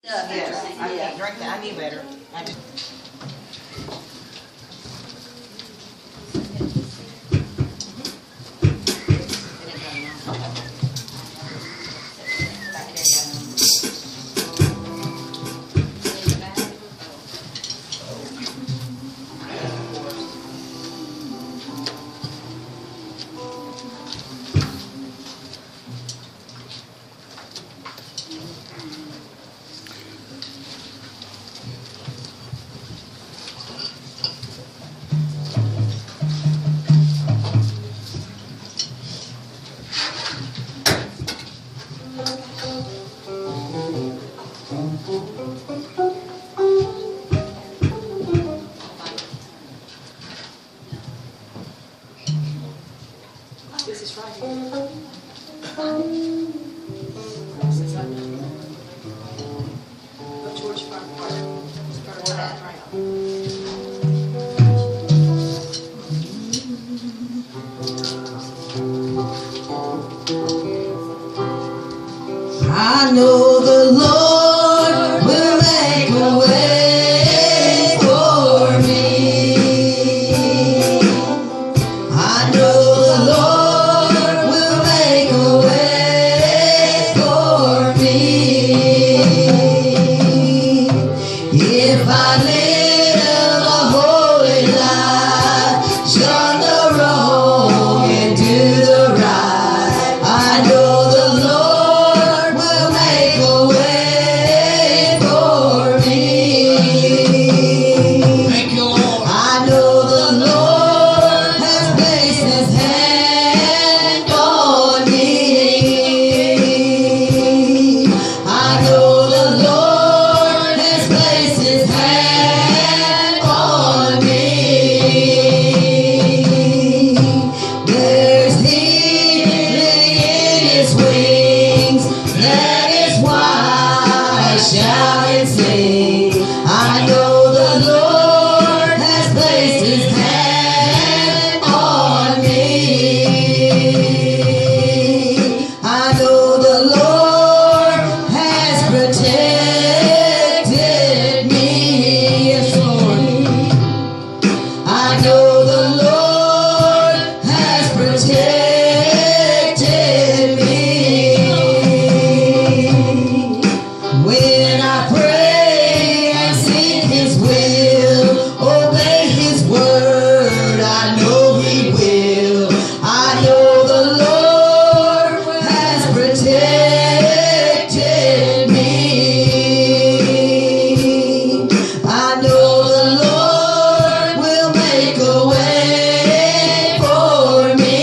Yes, I can't drink that. I knew better. I just... This is right here. This is right here. Go towards front part. Start turning around. I know the Lord will make a way for me. I know the Lord will make a way for me. If I live a holy life, shun the wrong and do the right, I know the Lord will make a way for me. Thank you, Lord. I know the Lord has placed His hand on me. I know the Lord has placed His hand on me. There's healing in His wings. That is why I shout and sing. I know the Lord has placed His hand on me. I know the Lord has protected me. Yes, Lord. I know the Lord has protected me. When I pray and seek His will, obey His word, I know He will. I know the Lord has protected me. I know the Lord will make a way for me.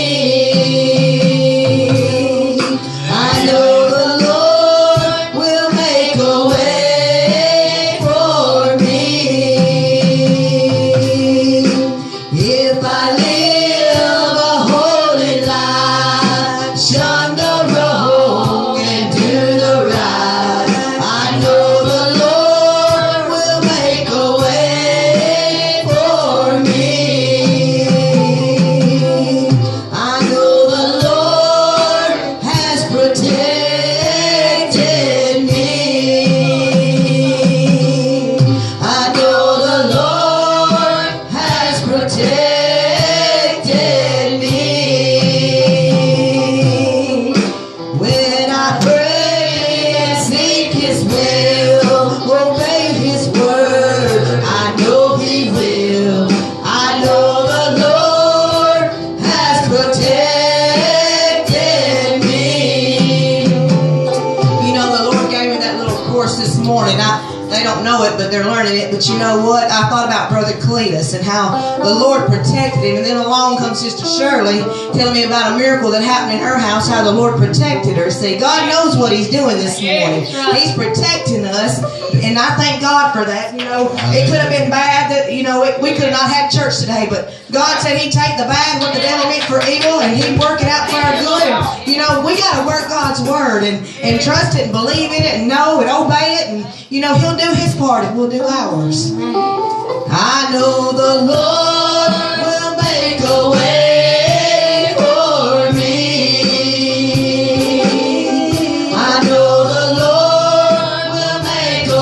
I know the Lord will make a way for me. If I live a holy life, shun the wrong and do the right, I know the Lord will make a way for me. I know the Lord has protected me. I know the Lord has protected me. When I pray and seek His will, obey His word, I know He will. I know the Lord has protected me. You know, the Lord gave me that little course this morning. They don't know it, but they're learning it. But you know what? I thought about Brother Cletus and how the Lord protected him. And then along comes Sister Shirley telling me about a miracle that happened in her house, how the Lord protected her. See, God knows what He's doing this morning. He's protecting us. And I thank God for that. You know, it could have been bad that, you know, we could have not had church today. But God said He'd take the bad, what the devil meant for evil, and He'd work it out for our good. And, you know, we got to work God's word and trust it and believe in it and know and obey it. And, you know, He'll do His part and we'll do ours. I know the Lord will make a way for me. I know the Lord will make a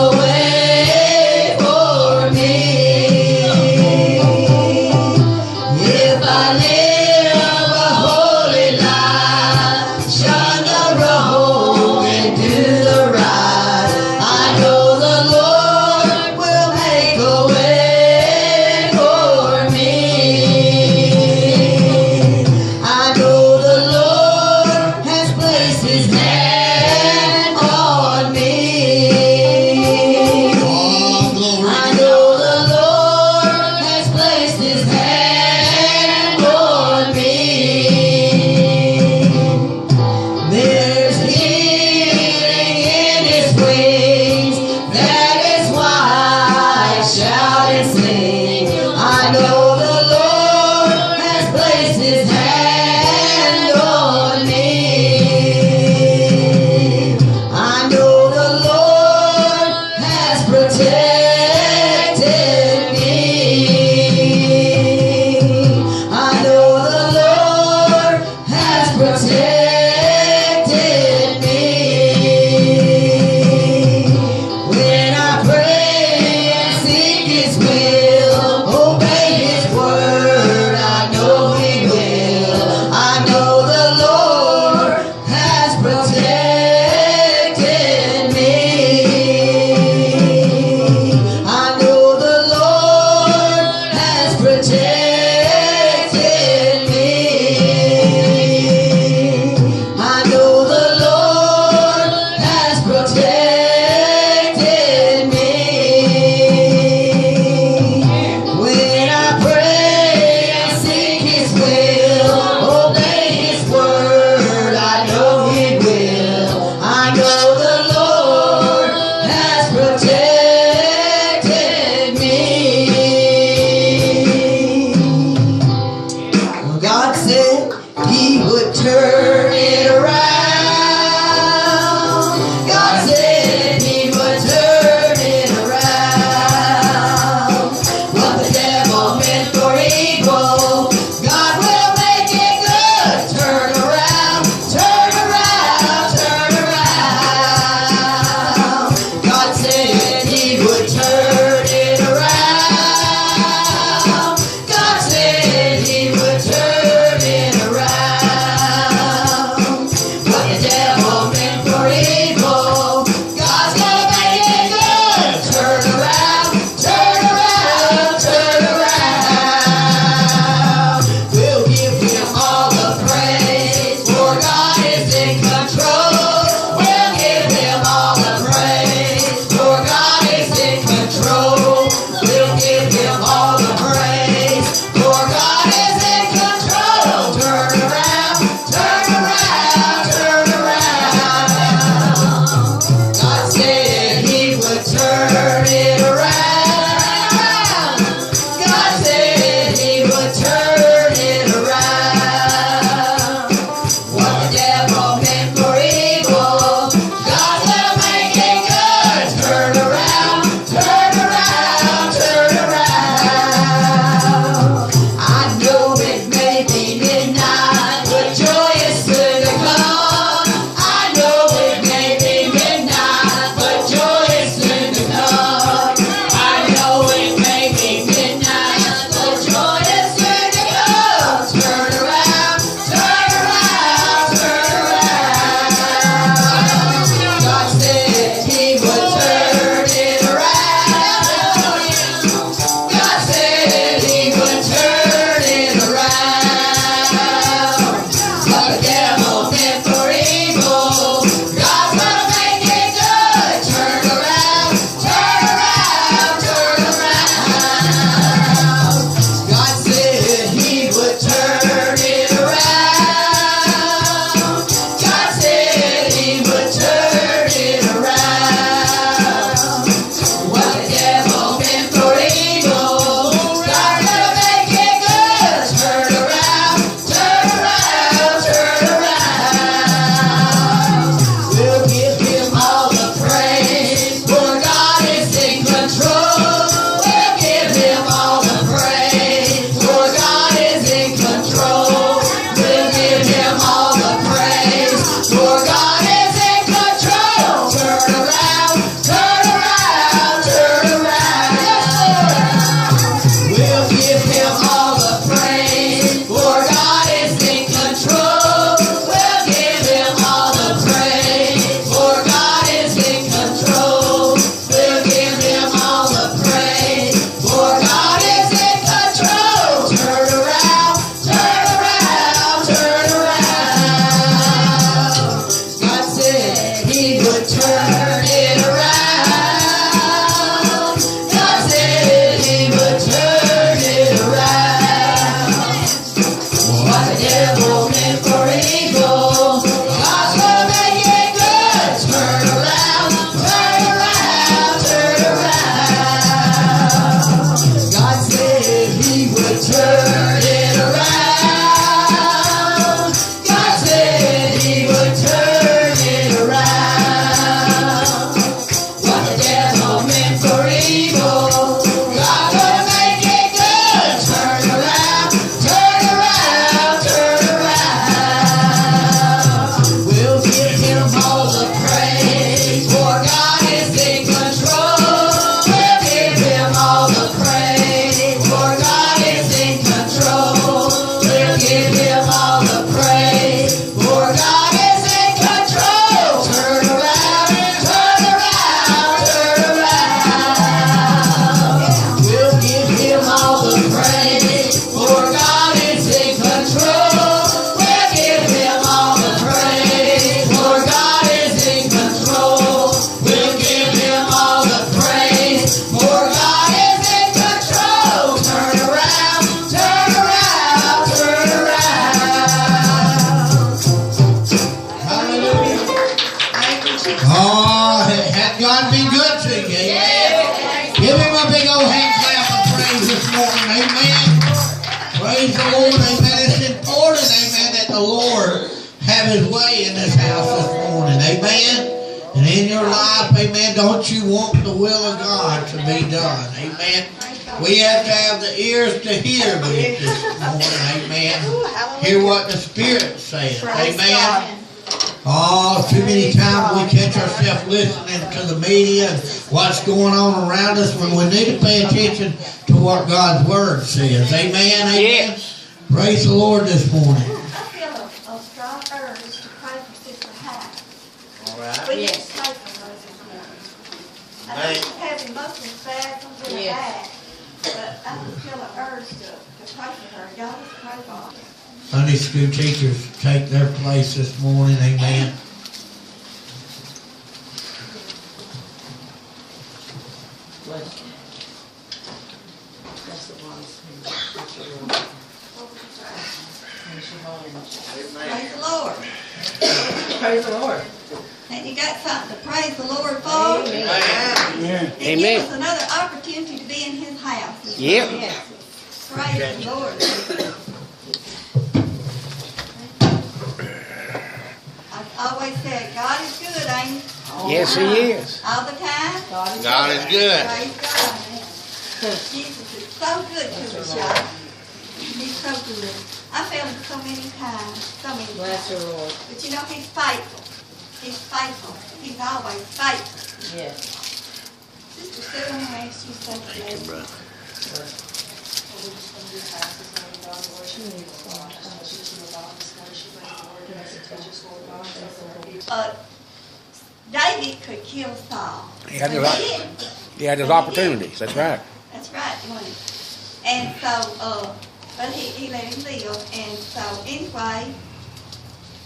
good to you. Amen. Give him a big old hand clap of praise this morning. Amen. Praise the Lord. Amen. It's important, amen, that the Lord have his way in this house this morning. Amen. And in your life, amen, don't you want the will of God to be done? Amen. We have to have the ears to hear this morning. Amen. Hear what the Spirit says. Amen. Oh, too many times we catch ourselves listening to the media and what's going on around us when we need to pay attention to what God's Word says. Amen. Amen. Yes. Praise the Lord this morning. I feel a strong urge to pray for Sister Hyde. All right. We need to pray for her this morning. I know she's having muscle spasms in her back, but I just feel an urge to pray for her. Y'all just pray for her. Sunday school teachers take their place this morning. Amen. Bless you. Bless the ones Praise the Lord. Praise the Lord. And you got something to praise the Lord for? Amen. It gives us another opportunity to be in His house. Yep. Yes. Praise the Lord. I've always said, God is good, ain't He? Yes, He is. All the time? God is good. Praise God. Jesus is so good to us, y'all. He's so good. I felt Him so many times, so many Bless times. the Lord. But you know, He's faithful. He's faithful. He's always faithful. Yes. Sister Sue, I'm going to ask you something. Thank you, brother. David could kill Saul. He had But his, he didn't. he had his opportunities. That's right. That's right, wasn't it? And so, but he let him live. And so, anyway,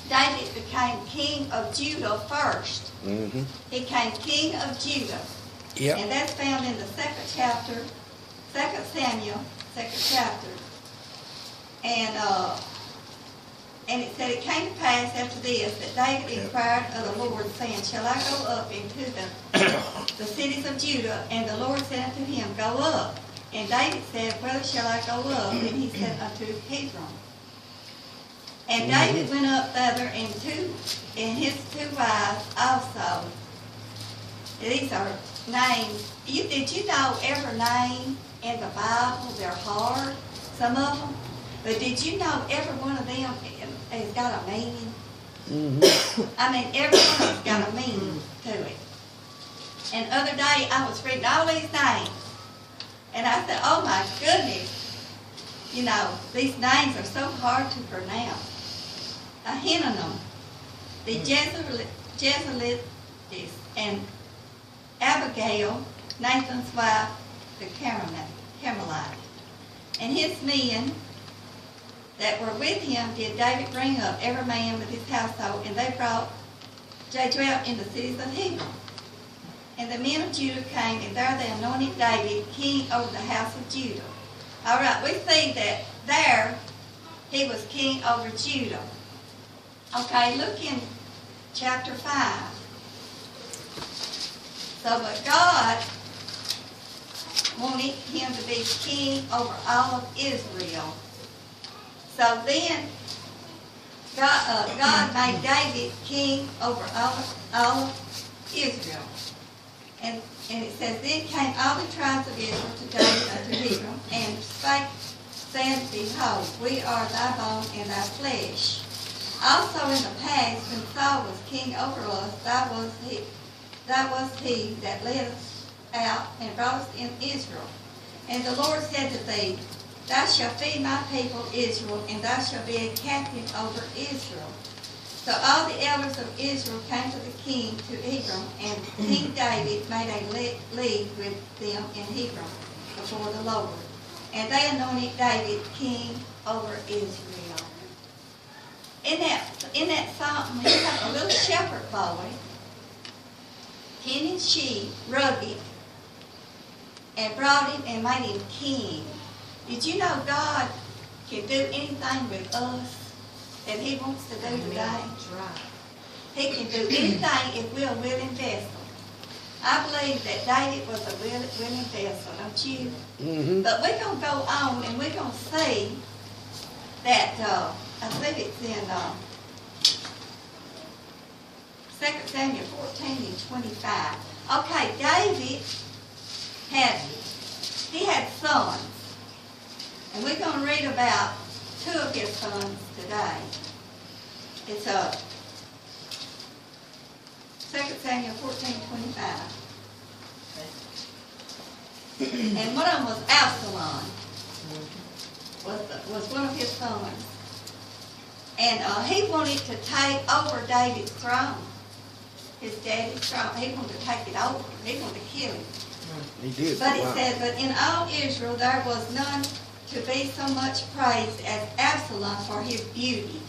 David became king of Judah first. Mm-hmm. He became king of Judah. Yep. And that's found in the second chapter, 2 Samuel, second chapter. And it said, it came to pass after this that David inquired of the Lord, saying, shall I go up into the cities of Judah? And the Lord said unto him, go up. And David said, whither shall I go up? And he said, unto Hebron. And David went up thither, and his two wives also. These are names. Did you know every name in the Bible, they're hard, some of them? But did you know every one of them has got a meaning? Mm-hmm. I mean, every one has got a meaning to it. And the other day, I was reading all these names. And I said, oh my goodness. You know, these names are so hard to pronounce. A Hinnom, the Jezreelites, and Abigail, Nathan's wife, the Carmelite. And his men that were with him did David bring up, every man with his household, and they dwelt in the cities of Hebron. And the men of Judah came, and there they anointed David king over the house of Judah. All right, we see that there he was king over Judah. Okay, look in chapter 5. So, but God wanted him to be king over all of Israel. So then, God made David king over all of Israel. And it says, then came all the tribes of Israel to David unto Hebron, and spake, saying, behold, we are thy bone and thy flesh. Also in the past, when Saul was king over us, thou was he that led us out and brought us in Israel. And the Lord said to thee, thou shalt feed my people Israel, and thou shalt be a captain over Israel. So all the elders of Israel came to the king to Hebron, and King David made a league with them in Hebron before the Lord. And they anointed David king over Israel. In that psalm, we have a little shepherd boy, tending sheep, rugged, and brought him and made him king. Did you know God can do anything with us that He wants to do today? That's right. He can do anything if we're a willing vessel. I believe that David was a willing vessel, don't you? Mm-hmm. But we're going to go on and we're going to see that, I believe it's in 2 Samuel 14 and 25. Okay, David had sons. And we're going to read about two of his sons today. It's 2 Samuel 14, 25. And one of them was Absalom, was one of his sons. And he wanted to take over David's throne, his daddy's throne. He wanted to take it over. He wanted to kill him. He did. But it Wow. said, but in all Israel there was none to be so much praised as Absalom for his beauty.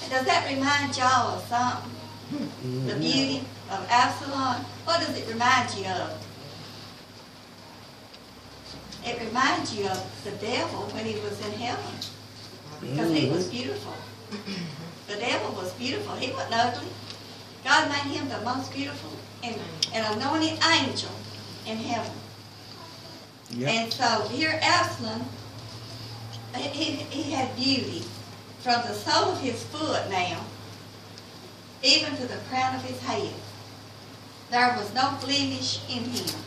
And does that remind y'all of something? The beauty of Absalom? What does it remind you of? It reminds you of the devil when he was in heaven. Because he was beautiful. The devil was beautiful. He wasn't ugly. God made him the most beautiful and anointed angel in heaven. Yep. And so here Absalom, he had beauty from the sole of his foot now, even to the crown of his head. There was no blemish in him.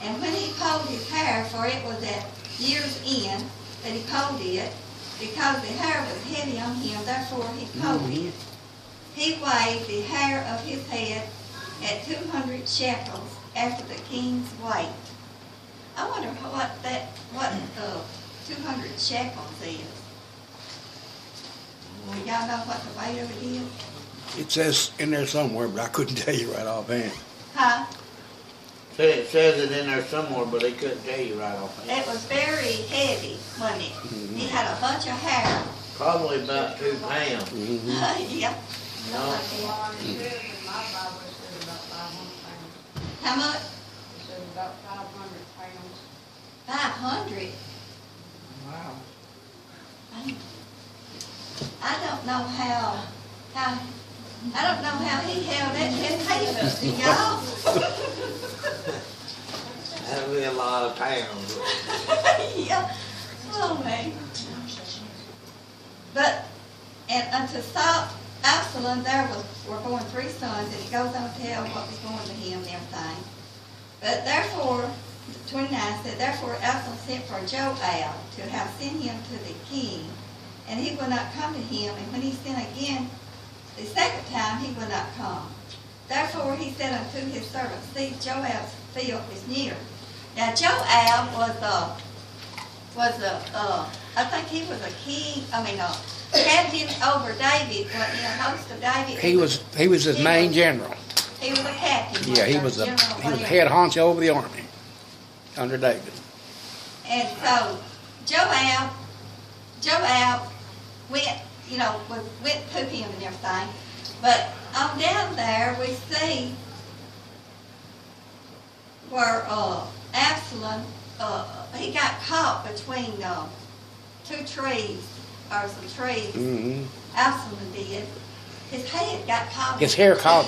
And when he pulled his hair, for it was at year's end that he pulled it, because the hair was heavy on him, therefore he pulled it. He weighed the hair of his head at 200 shekels after the king's weight. I wonder what 200 shekels is. Well, y'all know what the weight of it is? It says in there somewhere, but I couldn't tell you right offhand. Huh? It says it in there somewhere, but they couldn't tell you right off. It was very heavy, wasn't it? He had a bunch of hair. Probably about 2 pounds. Mm-hmm. Yeah. No. How much? It said about 500 pounds. 500? Wow. I don't know how I don't know how he held that head up, do y'all? That'd be a lot of pounds. Yeah. Oh, man. But, and unto Absalom there were born 3 sons, and it goes on to tell what was born to him and everything. But therefore, 29 said, therefore Absalom sent for Joab to have sent him to the king, and he would not come to him, and when he sent again the second time, he would not come. Therefore he said unto his servants, see, Joab's field is near. Now Joab I think he was a king, captain over David, wasn't he, a host of David? He was his main general. He was a captain. Yeah, he was head honcho over the army under David. And so Joab went, went to him and everything. But on down there we see where Absalom, he got caught between 2 trees, or some trees. Mm-hmm. Absalom did. His head got caught. His hair caught.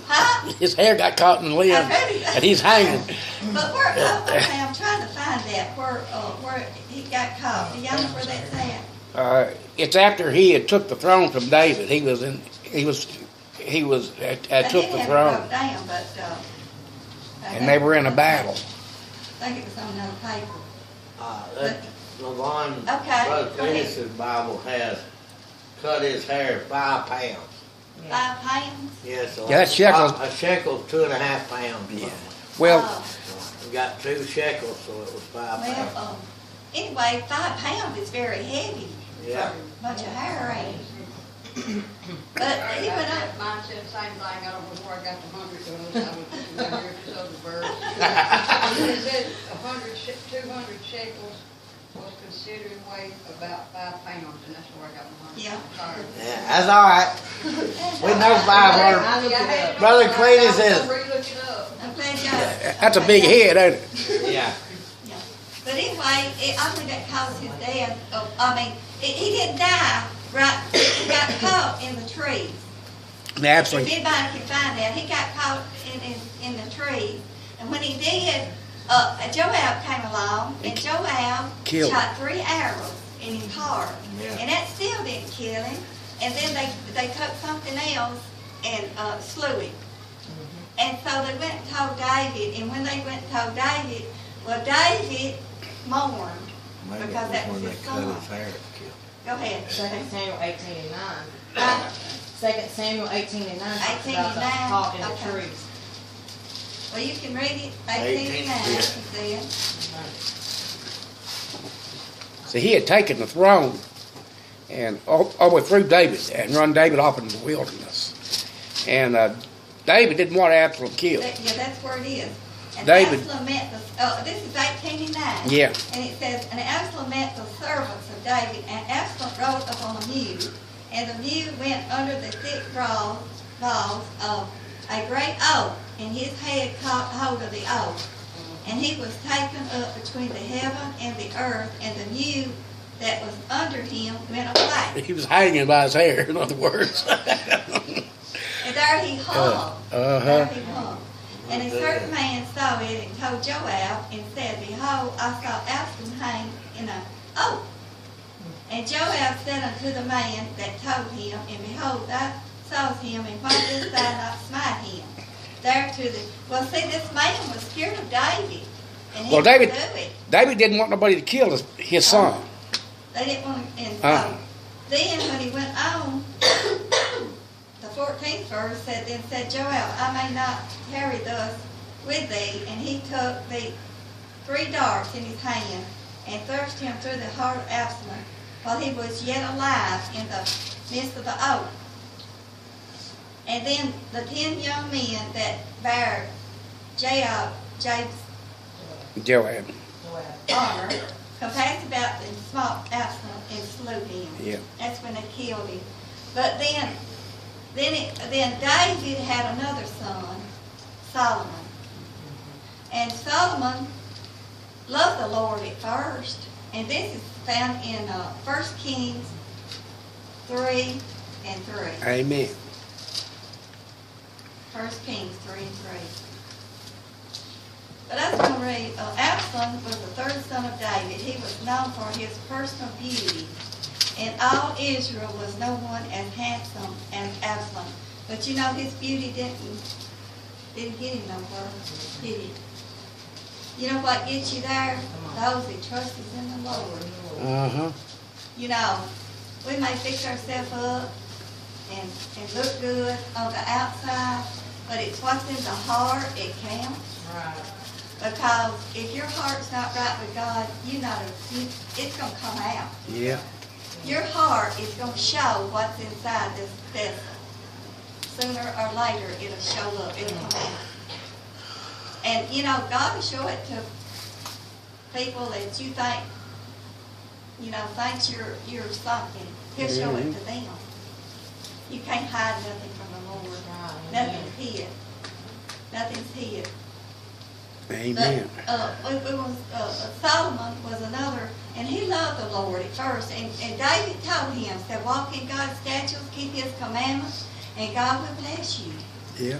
Huh? His hair got caught in the limb, and he's hanging. But I'm trying to find that where he got caught. Do y'all know where that's at? It's after he had took the throne from David. He took the throne, Down, but, and they were in a battle. I think it was on another paper. The one, Okay, Brother go ahead. Chris's Bible has cut his hair 5 pounds. 5 pounds? Yes, Yeah, that's shekels. A shekel, 2.5 pounds. Yeah. Well, We got 2 shekels, so it was 5 pounds. Well, anyway, 5 pounds is very heavy. Yeah. Bunch of hair, ain't it? But he went up. Mine said the same thing. I don't know where I got the 100 of those. I was looking down here at this other verse. It said 200 shekels was considered weight about 5 pounds, and that's where I got my 100. Yeah. Sorry. Yeah, that's all right. We know 500. I looked it up. Brother Cletus is. I'm re-look it up. I'm glad y'all. that's a big head, ain't it? Yeah. Yeah. But anyway, I think that caused his death. He didn't die, right? He got caught in the trees. Absolutely. If anybody can find that, he got caught in in the trees. And when he did, Joab came along, and Joab Killed him. shot 3 arrows in his heart. Yeah. And that still didn't kill him. And then they took something else and slew him. And so they went and told David, and when they went and told David, well, David mourned Maybe because that was when his they cut son. his hair to kill. Go ahead. 2 Samuel 18 and 9. Uh, 2 Samuel 18 and 9 talks 18 about and the 9, talking to okay. trees. Well, you can read it, 18, 18 and 9, yeah. it said. See, he had taken the throne and all the way through David and run David off into the wilderness. And David didn't want Absalom killed. Yeah, that's where it is. And David- Absalom met this is 18 and 9. Yeah. And it says, and Absalom met the servants of David, and Absalom rode upon a mule, and the mule went under the thick boughs of a great oak, and his head caught hold of the oak. And he was taken up between the heaven and the earth, and the mule that was under him went away. He was hanging by his hair, in other words. And there he hung. Uh-huh. There he hung. And a certain man saw it and told Joab and said, Behold, I saw Absalom hang in an oak. And Joab said unto the man that told him, And behold, thou sawest him, and why didst thou not smite him? Well, see, this man was scared of David. And he Well, would David- do it. David didn't want nobody to kill his son. They didn't want to, and so Uh-huh. then when he went on, the 14th verse said, Then said Joab, I may not tarry thus with thee. And he took the 3 darts in his hand, and thrust him through the heart of Absalom, while he was yet alive in the midst of the oak. And then the 10 young men that bare Jab's Joab. armor compassed about and smote Absalom and slew him. Yeah. That's when they killed him. But then David had another son, Solomon. And Solomon loved the Lord at first. And this is found in 1 Kings 3 and 3. Amen. 1 Kings 3 and 3. But I was going to read, Absalom was the 3rd son of David. He was known for his personal beauty. In all Israel was no one as handsome as Absalom. But you know, his beauty didn't get him nowhere, did it? You know what gets you there? Those that trust is in the Lord. Uh-huh. You know, we may fix ourselves up and look good on the outside, but it's what's in the heart, it counts. Right. Because if your heart's not right with God, it's going to come out. Yeah. Your heart is going to show what's inside this vessel. Sooner or later, it'll show up. It'll come out. And, you know, God will show it to people that you think, thinks you're something. He'll show it to them. You can't hide nothing from the Lord. Nothing's hid. Nothing's hid. Amen. But Solomon was another, and he loved the Lord at first. And David told him, said, walk in God's statutes, keep his commandments, and God will bless you. Yeah.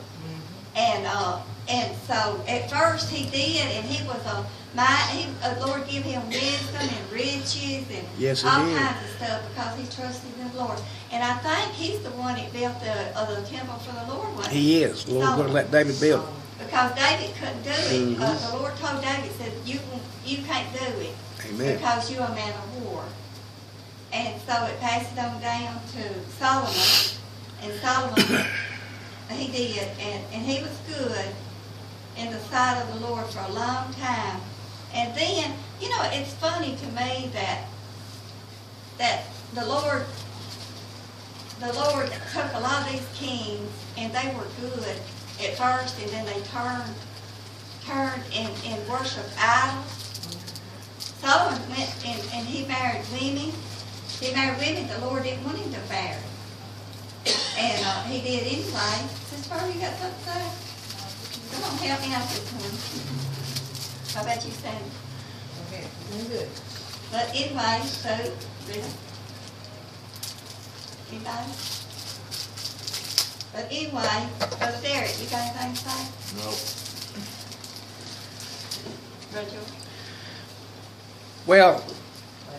And so at first he did, and he was the Lord gave him wisdom and riches and Yes, he all did. kinds of stuff because he trusted in the Lord. And I think he's the one that built the temple for the Lord. Wasn't He is. The Lord's going to let David build it. Because David couldn't do it. Mhm. The Lord told David, said, you can't do it. Amen. Because you're a man of war. And so it passed it on down to Solomon. And Solomon, he did. And he was good in the sight of the Lord for a long time. And then, it's funny to me that the Lord took a lot of these kings, and they were good at first, and then they turned and worshiped idols. Solomon went and he married women. He married women the Lord didn't want him to marry. And he did anyway. Sister Barbara, you got something to say? Come on, help me out this morning. How about you, Sandy? Okay, doing good. But anyway, so, Rita? Anybody? But anyway, Brother Derek, you got anything to say? Nope. Brother George? Well,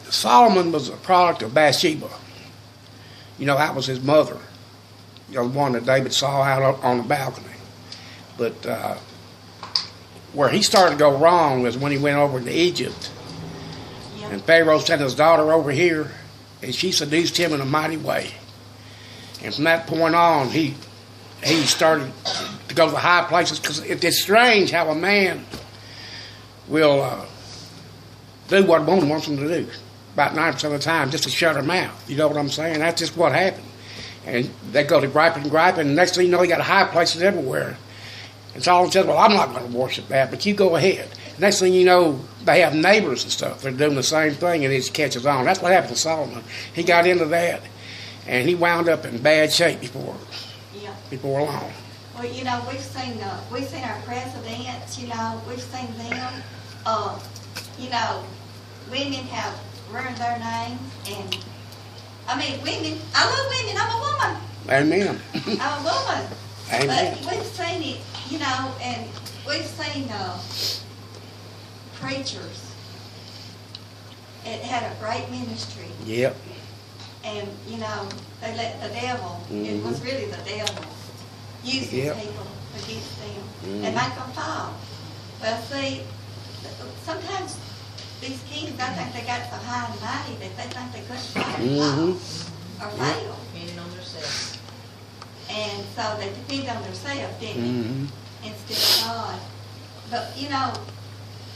Solomon was a product of Bathsheba. You know, that was his mother. You know, the one that David saw out on the balcony. But where he started to go wrong was when he went over to Egypt. Yeah. And Pharaoh sent his daughter over here, and she seduced him in a mighty way. And from that point on, he started to go to the high places, because it's strange how a man will do what a woman wants him to do about 9% of the time, just to shut her mouth. You know what I'm saying? That's just what happened. And they go to griping and griping, and next thing you know, he got high places everywhere. And Solomon says, well, I'm not going to worship that, but you go ahead. Next thing you know, they have neighbors and stuff. They're doing the same thing, and it just catches on. That's what happened to Solomon. He got into that, and he wound up in bad shape before long. Well, you know, we've seen our presidents. You know, we've seen them. You know, women have ruined their names, and I mean, women. I love women. I'm a woman. Amen. I'm a woman. Amen. But we've seen it, you know, and we've seen preachers. It had a great ministry, Yep. and you know, they let the devil. It was really the devil using Yep. people against them and make them fall. Well, see, sometimes these kings, I think they got so high and mighty that they think they couldn't fight or fail. Depending on themselves. And so they depend on themselves, didn't they? Instead of God. But, you know,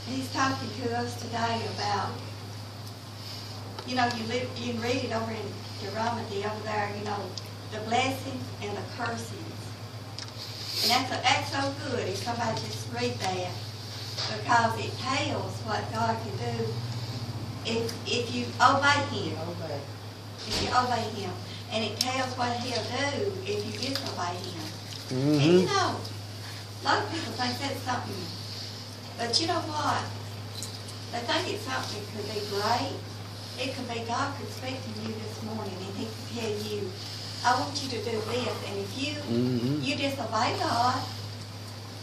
he's talking to us today about, you know, you can read it over in Deuteronomy over there, you know, the blessings and the cursings. And that's so good if somebody just read that, because it tells what God can do if you obey Him. If you obey Him. And it tells what He'll do if you disobey Him. And you know, a lot of people think that's something, but you know what? They think it's something that could be great. It could be God could speak to you this morning and He could tell you, I want you to do this. And if you disobey God,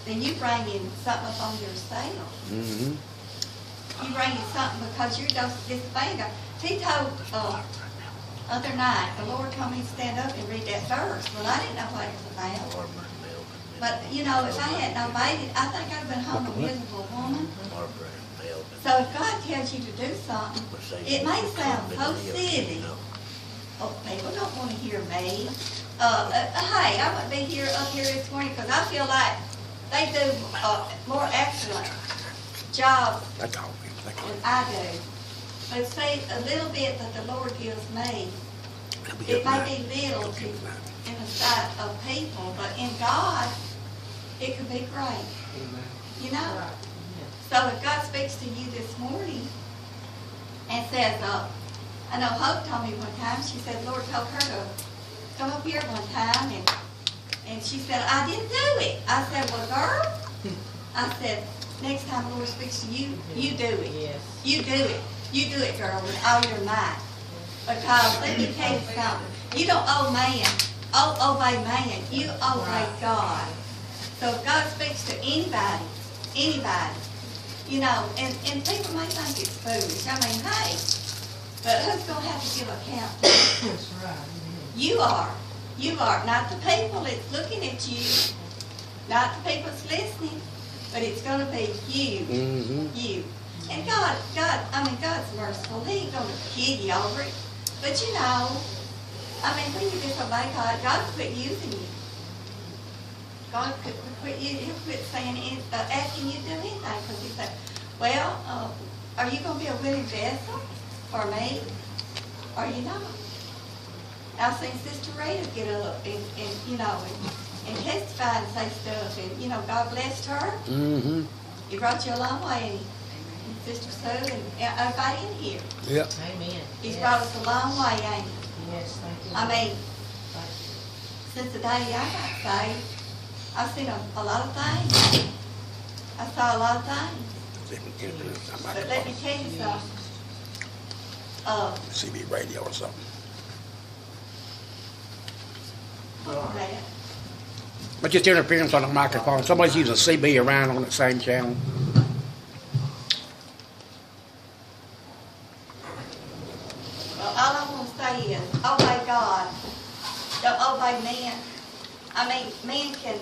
then you bring in something upon yourself. You bring in something because you're just disobeying God. He told other night, the Lord told me to stand up and read that verse. Well, I didn't know what it was about. But, you know, if I hadn't obeyed it, I think I'd have been home a miserable woman. So if God tells you to do something, it may sound so silly. Oh, people don't want to hear me. Hey, I wouldn't be up here this morning because I feel like they do more excellent job than I do. But see, a little bit that the Lord gives me, it may be little in the sight of people, but in God, it could be great. You know? So if God speaks to you this morning and says, I know Hope told me one time, she said, Lord told her to come up here one time, and she said, I didn't do it. I said, well, girl, I said, next time the Lord speaks to you, you do it. Yes. You do it. You do it, girl, with all your might. Because let me tell you something. You don't obey man. You obey God. So if God speaks to anybody, you know, and people may think it's foolish. I mean, hey, but who's going to have to give account to you? That's right. You are. You are. Not the people that's looking at you. Not the people that's listening. But it's going to be you. You. And God's merciful. He ain't going to kill you over it. But you know, when you disobey God, God will quit using you. God could quit you. He'll quit saying, asking you to do anything. Because He said, well, are you going to be a willing vessel for me? Or you not? I've seen Sister Rita get up and you know, and testify and say stuff. And, you know, God blessed her. He brought you a long way. And Sister Sue and everybody in here. Yep. Amen. He's brought us a long way, ain't He? Yes, thank you. Since the day I got saved, I've seen a lot of things. I saw a lot of things. But let me tell you something. CB radio or something. That. But just interference on the microphone. Somebody's using CB around on the same channel. Well, all I want to say is, obey God. Don't obey men. I mean, men can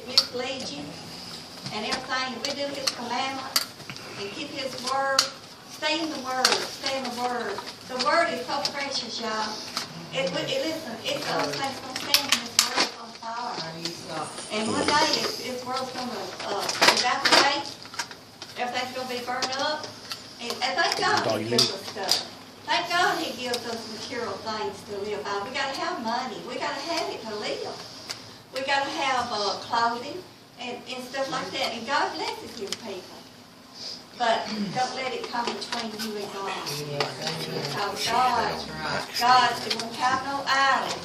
mislead you and everything. If we do His commandments and keep His word, stay in the word, stay in the word. The word is so precious, y'all. Listen, it's those things going to stand in this word on fire. And one day, this world's going to evaporate. Everything's going to be burned up. And thank God He gives us stuff. Thank God He gives us material things to live by. We got to have money. We got to have it to live. We got to have clothing and stuff like that. And God blesses His people. But don't let it come between you and God. Because God won't have no idols.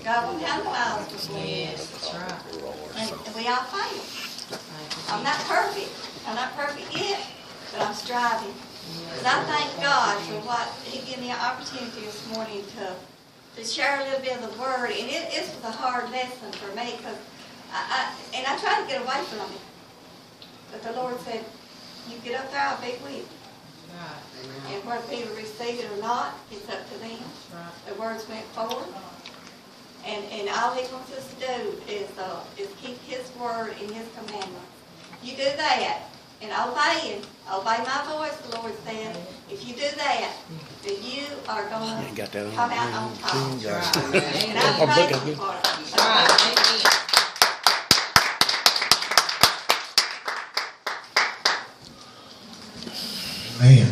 God won't have no idols before Him. And we all fail. I'm not perfect. I'm not perfect yet, but I'm striving. And I thank God for what He gave me an opportunity this morning to share a little bit of the Word. And it was a hard lesson for me because I tried to get away from it. But the Lord said, you get up there, I'll be with you. And whether people receive it or not, it's up to them. The words went forward. And all He wants us to do is keep His word and His commandments. You do that, and obey my voice, the Lord said. If you do that, then you are going to come out on top. And I'm grateful for it. Man.